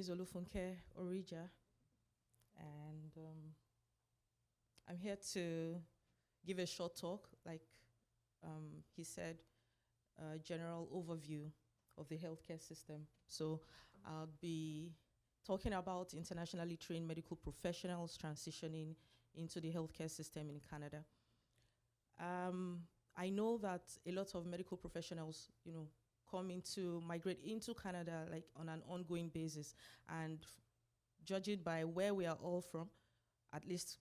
is Olafunke Orija, and I'm here to give a short talk, like he said, a general overview of the healthcare system. So I'll be talking about internationally trained medical professionals transitioning into the healthcare system in Canada. I know that a lot of medical professionals, migrate into Canada like on an ongoing basis, and judging by where we are all from, at least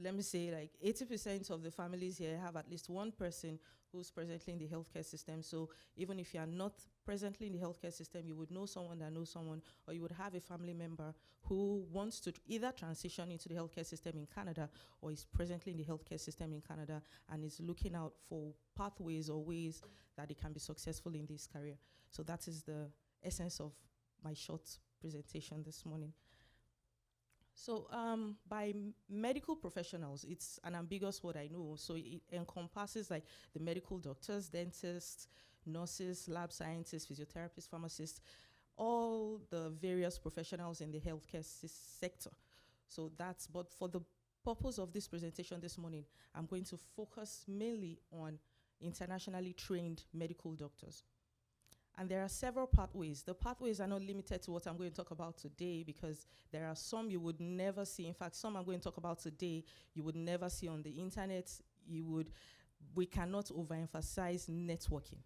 let me say like 80% of the families here have at least one person who's presently in the healthcare system. So even if you are not presently in the healthcare system, you would know someone that knows someone, or you would have a family member who wants to either transition into the healthcare system in Canada or is presently in the healthcare system in Canada and is looking out for pathways or ways that they can be successful in this career. So that is the essence of my short presentation this morning. So by medical professionals, it's an ambiguous word, I know. So it encompasses like the medical doctors, dentists, nurses, lab scientists, physiotherapists, pharmacists, all the various professionals in the healthcare sector. So but for the purpose of this presentation this morning, I'm going to focus mainly on internationally trained medical doctors. And there are several pathways. The pathways are not limited to what I'm going to talk about today, because there are some you would never see. In fact, some I'm going to talk about today you would never see on the internet. We cannot overemphasize networking.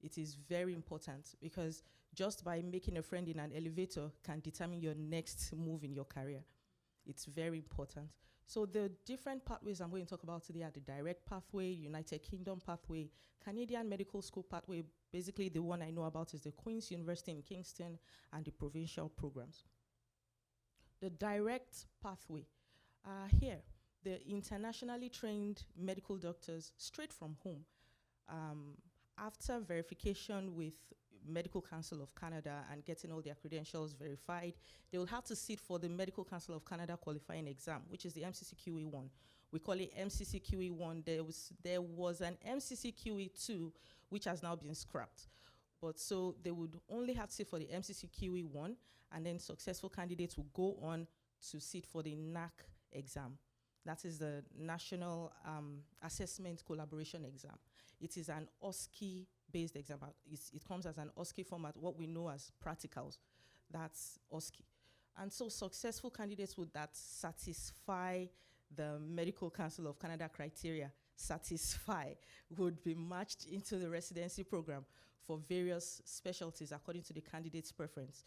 It is very important, because just by making a friend in an elevator can determine your next move in your career. It's very important. So the different pathways I'm going to talk about today are the direct pathway, United Kingdom pathway, Canadian Medical School pathway. Basically, the one I know about is the Queen's University in Kingston and the provincial programs. The direct pathway. Here, the internationally trained medical doctors, straight from home, after verification with Medical Council of Canada and getting all their credentials verified, they will have to sit for the Medical Council of Canada qualifying exam, which is the MCCQE1. We call it MCCQE1. There was an MCCQE2, which has now been scrapped. But so they would only have to sit for the MCCQE1, and then successful candidates will go on to sit for the NAC exam. That is the National Assessment Collaboration Exam. It is an OSCE-based exam. It comes as an OSCE format, what we know as practicals. That's OSCE. And so successful candidates would that satisfy the Medical Council of Canada criteria, would be matched into the residency program for various specialties according to the candidate's preference.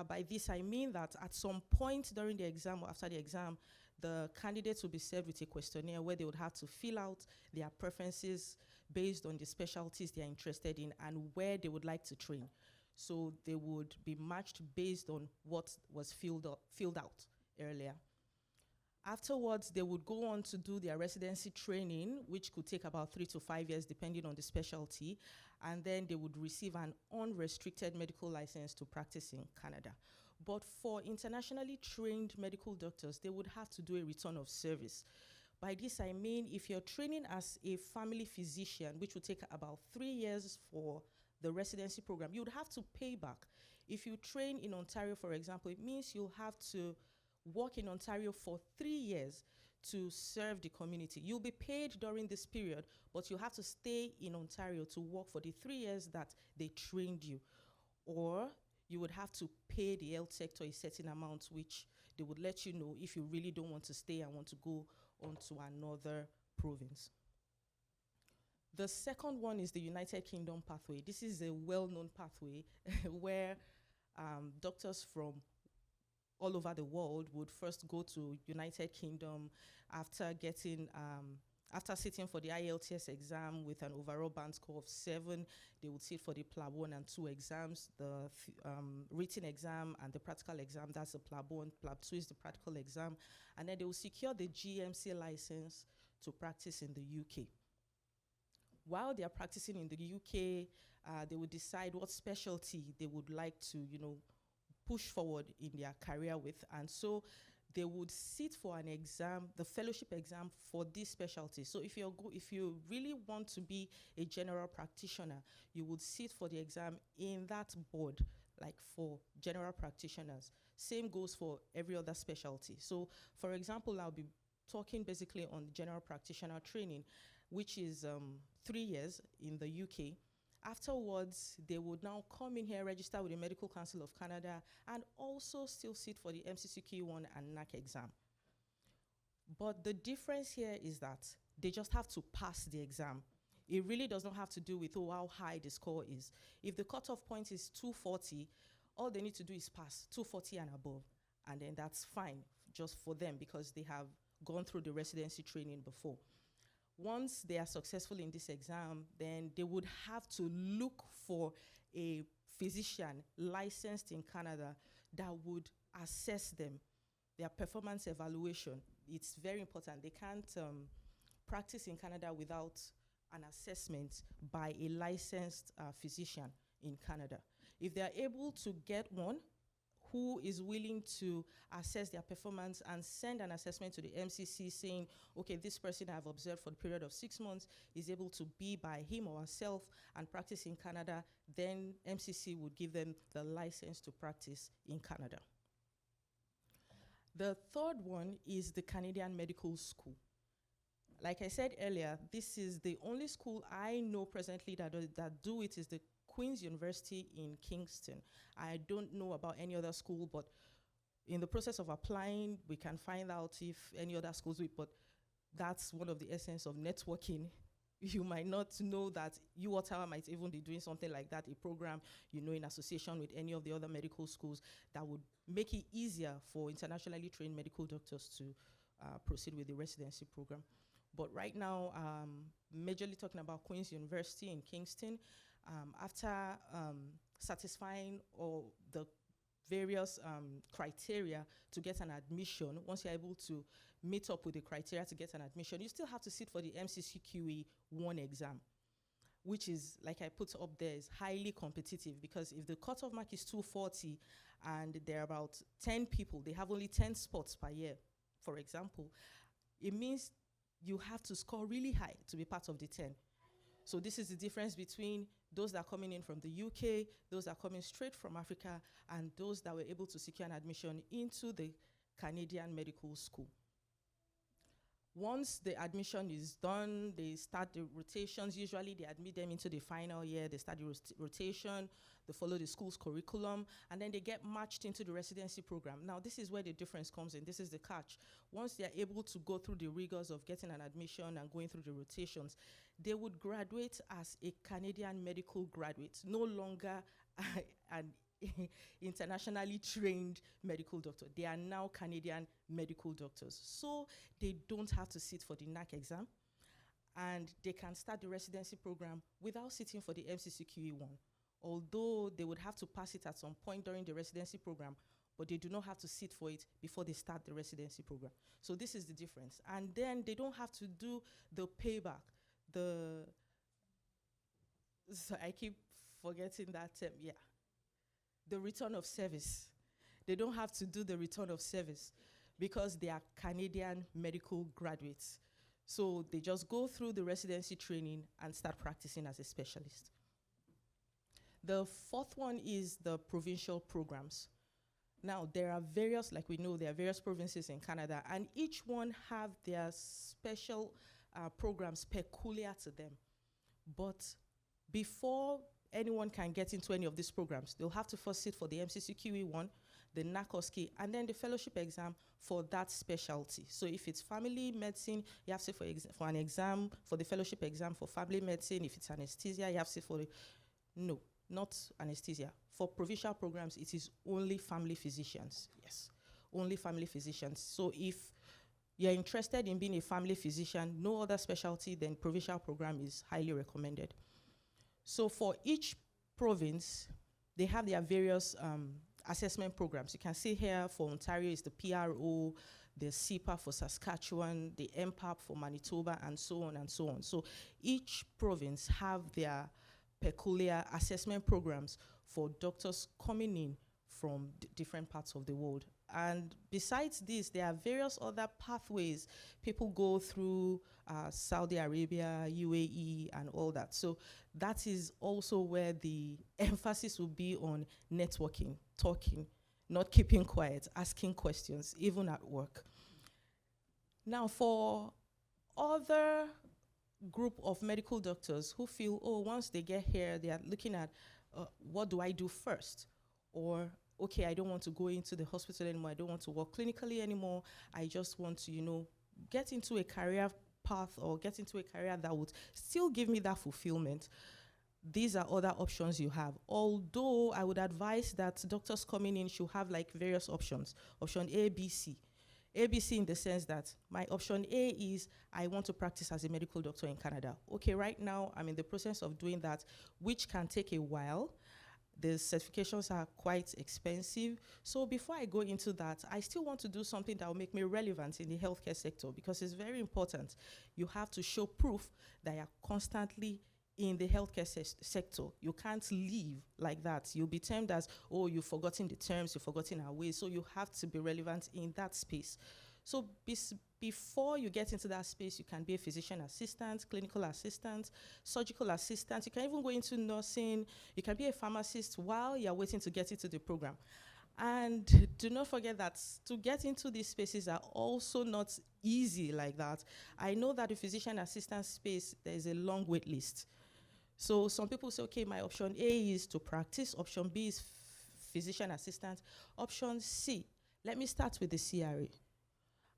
By this, I mean that at some point during the exam or after the exam, the candidates will be served with a questionnaire where they would have to fill out their preferences based on the specialties they are interested in and where they would like to train. So they would be matched based on what was filled out earlier. Afterwards, they would go on to do their residency training, which could take about 3 to 5 years, depending on the specialty. And then they would receive an unrestricted medical license to practice in Canada. But for internationally trained medical doctors, they would have to do a return of service. By this, I mean if you're training as a family physician, which would take about 3 years for the residency program, you would have to pay back. If you train in Ontario, for example, it means you'll have to work in Ontario for 3 years to serve the community. You'll be paid during this period, but you have to stay in Ontario to work for the 3 years that they trained you. Or you would have to pay the health sector a certain amount, which they would let you know if you really don't want to stay and want to go on to another province. The second one is the United Kingdom pathway. This is a well-known pathway where doctors from all over the world would first go to United Kingdom after sitting for the IELTS exam with an overall band score of 7. They would sit for the PLAB 1 and 2 exams, the written exam and the practical exam. That's the PLAB 1. PLAB 2 is the practical exam. And then they will secure the GMC license to practice in the UK. While they are practicing in the UK, they would decide what specialty they would like to, push forward in their career with. And so they would sit for an exam, the fellowship exam for this specialty. So if you really want to be a general practitioner, you would sit for the exam in that board, like for general practitioners. Same goes for every other specialty. So, for example, I'll be talking basically on general practitioner training, which is 3 years in the UK. Afterwards, they would now come in here, register with the Medical Council of Canada, and also still sit for the MCCQ1 and NAC exam. But the difference here is that they just have to pass the exam. It really does not have to do with how high the score is. If the cutoff point is 240, all they need to do is pass 240 and above, and then that's fine just for them because they have gone through the residency training before. Once they are successful in this exam, then they would have to look for a physician licensed in Canada that would assess them, their performance evaluation. It's very important. They can't practice in Canada without an assessment by a licensed physician in Canada. If they are able to get one who is willing to assess their performance and send an assessment to the MCC saying, okay, this person I've observed for the period of 6 months is able to be by him or herself and practice in Canada, then MCC would give them the license to practice in Canada. The third one is the Canadian Medical School. Like I said earlier, this is the only school I know presently that do it is the Queen's University in Kingston. I don't know about any other school, but in the process of applying, we can find out if any other schools do it, but that's one of the essence of networking. You might not know that Ottawa might even be doing something like that, a program, in association with any of the other medical schools that would make it easier for internationally trained medical doctors to proceed with the residency program. But right now, majorly talking about Queen's University in Kingston. After satisfying all the various criteria to get an admission, once you're able to meet up with the criteria to get an admission, you still have to sit for the MCCQE1 exam, which is, like I put up there, is highly competitive because if the cutoff mark is 240 and there are about 10 people, they have only 10 spots per year, for example, it means you have to score really high to be part of the 10. So this is the difference between those that are coming in from the UK, those that are coming straight from Africa, and those that were able to secure an admission into the Canadian Medical School. Once the admission is done, they start the rotations. Usually they admit them into the final year, they start the rotation, they follow the school's curriculum, and then they get matched into the residency program. Now, this is where the difference comes in. This is the catch. Once they're able to go through the rigors of getting an admission and going through the rotations, they would graduate as a Canadian medical graduate, no longer an internationally trained medical doctor. They are now Canadian medical doctors. So they don't have to sit for the NAC exam, and they can start the residency program without sitting for the MCCQE1. Although they would have to pass it at some point during the residency program, but they do not have to sit for it before they start the residency program. So this is the difference. And then they don't have to do the payback. So I keep forgetting that term, yeah. The return of service. They don't have to do the return of service because they are Canadian medical graduates. So they just go through the residency training and start practicing as a specialist. The fourth one is the provincial programs. Now, there are various, like we know, there are various provinces in Canada, and each one have their special programs peculiar to them. But before anyone can get into any of these programs, they'll have to first sit for the MCCQE1, the NACOSCI, and then the fellowship exam for that specialty. So if it's family medicine, you have to sit for an exam, for the fellowship exam for family medicine. If it's anesthesia, you have to sit for no, not anesthesia. For provincial programs, it is only family physicians. Yes, only family physicians. So if you're interested in being a family physician, no other specialty than provincial program is highly recommended. So for each province, they have their various assessment programs. You can see here for Ontario is the PRO, the CPA for Saskatchewan, the MPAP for Manitoba, and so on and so on. So each province have their peculiar assessment programs for doctors coming in from different parts of the world. And besides this, there are various other pathways people go through, Saudi Arabia, UAE, and all that. So that is also where the emphasis will be on networking, talking, not keeping quiet, asking questions, even at work. Now, for other group of medical doctors who feel, oh, once they get here, they are looking at what do I do first? Or, okay, I don't want to go into the hospital anymore. I don't want to work clinically anymore. I just want to, get into a career path or get into a career that would still give me that fulfillment. These are other options you have. Although I would advise that doctors coming in should have like various options. Option A, B, C. ABC in the sense that my option A is I want to practice as a medical doctor in Canada. Okay, right now I'm in the process of doing that, which can take a while. The certifications are quite expensive. So before I go into that, I still want to do something that will make me relevant in the healthcare sector because it's very important. You have to show proof that you're constantly in the healthcare sector. You can't leave like that. You'll be termed as, oh, you've forgotten the terms, you've forgotten our ways. So you have to be relevant in that space. So before you get into that space, you can be a physician assistant, clinical assistant, surgical assistant. You can even go into nursing. You can be a pharmacist while you're waiting to get into the program. And do not forget that to get into these spaces are also not easy like that. I know that the physician assistant space, there is a long wait list. So some people say, okay, my option A is to practice. Option B is physician assistant. Option C, let me start with the CRA.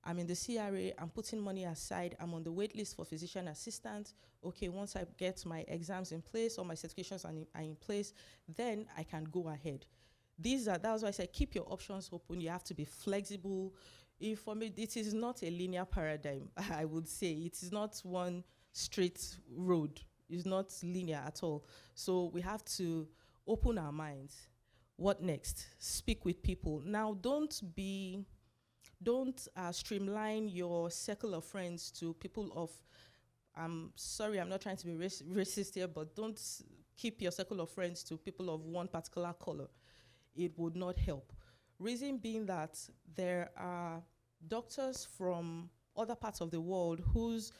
I'm in the CRA, I'm putting money aside, I'm on the wait list for physician assistant. Okay, once I get my exams in place or my certifications are in place, then I can go ahead. That's why I say keep your options open. You have to be flexible. For me, it is not a linear paradigm, I would say. It is not one straight road. It's not linear at all. So we have to open our minds. What next? Speak with people. Now, don't streamline your circle of friends to people of, I'm sorry, I'm not trying to be racist here, but don't keep your circle of friends to people of one particular color. It would not help. Reason being that there are doctors from other parts of the world whose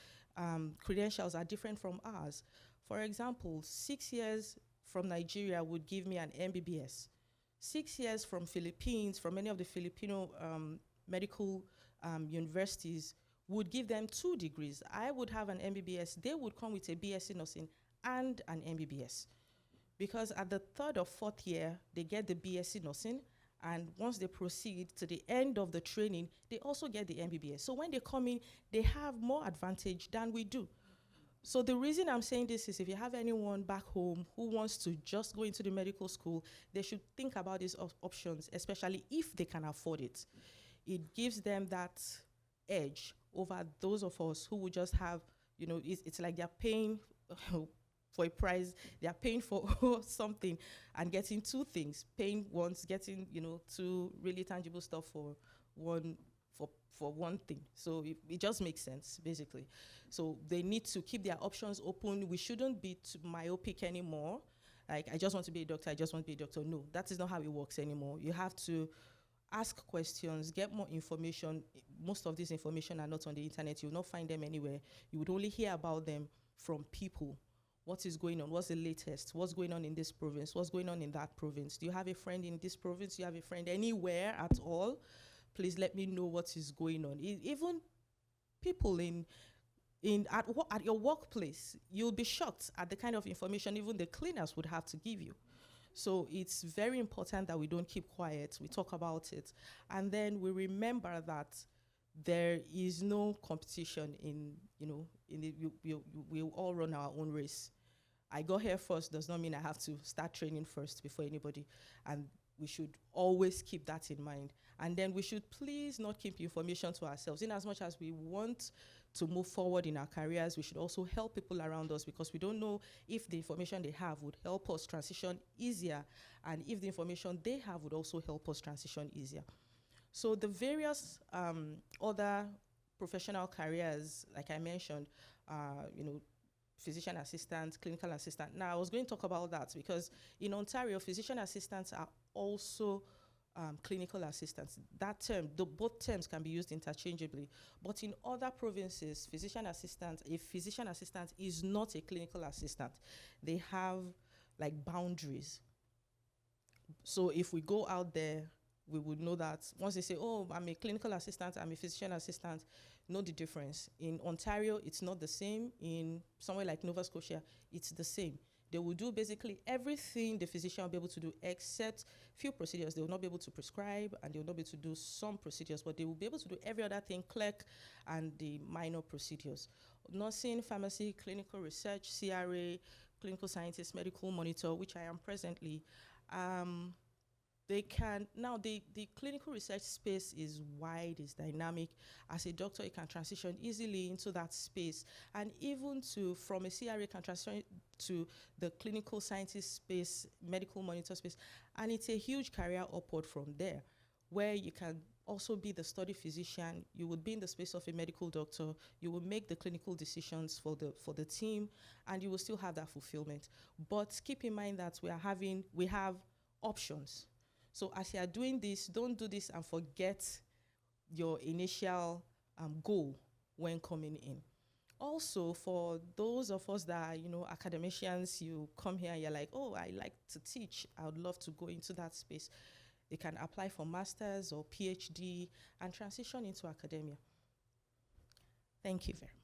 credentials are different from ours. For example, 6 years from Nigeria would give me an MBBS. 6 years from Philippines, from any of the Filipino medical universities, would give them 2 degrees. I would have an MBBS. They would come with a BSc nursing and an MBBS. Because at the 3rd or 4th year, they get the BSc nursing, and once they proceed to the end of the training, they also get the MBBS. So when they come in, they have more advantage than we do. So the reason I'm saying this is if you have anyone back home who wants to just go into the medical school, they should think about these options, especially if they can afford it. It gives them that edge over those of us who would just have, it's like they're paying for a price, they're paying for something and getting 2 things. Paying once, getting, 2 really tangible stuff for one thing. So it just makes sense, basically. So they need to keep their options open. We shouldn't be too myopic anymore. Like, I just want to be a doctor, I just want to be a doctor. No, that is not how it works anymore. You have to ask questions, get more information. Most of this information are not on the internet. You will not find them anywhere. You would only hear about them from people. What is going on? What's the latest? What's going on in this province? What's going on in that province? Do you have a friend in this province? Do you have a friend anywhere at all? Please let me know what is going on. Even people at your workplace, you'll be shocked at the kind of information even the cleaners would have to give you. So it's very important that we don't keep quiet. We talk about it. And then we remember that there is no competition we all run our own race. I got here first does not mean I have to start training first before anybody. And we should always keep that in mind. And then we should please not keep information to ourselves. In as much as we want to move forward in our careers, we should also help people around us, because we don't know if the information they have would help us transition easier, and if the information they have would also help us transition easier. So the various other professional careers, like I mentioned, physician assistant, clinical assistant. Now, I was going to talk about that because in Ontario, physician assistants are also clinical assistants. That term, both terms can be used interchangeably. But in other provinces, a physician assistant is not a clinical assistant. They have like boundaries. So if we go out there, we would know that once they say, oh, I'm a clinical assistant, I'm a physician assistant, know the difference. In Ontario, it's not the same. In somewhere like Nova Scotia, it's the same. They will do basically everything the physician will be able to do except few procedures. They will not be able to prescribe and they will not be able to do some procedures, but they will be able to do every other thing, clerk and the minor procedures. Nursing, pharmacy, clinical research, CRA, clinical scientist, medical monitor, which I am presently. They can, now the clinical research space is wide, is dynamic. As a doctor, you can transition easily into that space. And even from a CRA can transition to the clinical scientist space, medical monitor space. And it's a huge career upward from there, where you can also be the study physician. You would be in the space of a medical doctor. You will make the clinical decisions for the team, and you will still have that fulfillment. But keep in mind that we have options. So as you are doing this, don't do this and forget your initial goal when coming in. Also, for those of us that are, academicians, you come here and you're like, oh, I like to teach. I would love to go into that space. They can apply for master's or PhD and transition into academia. Thank you very much.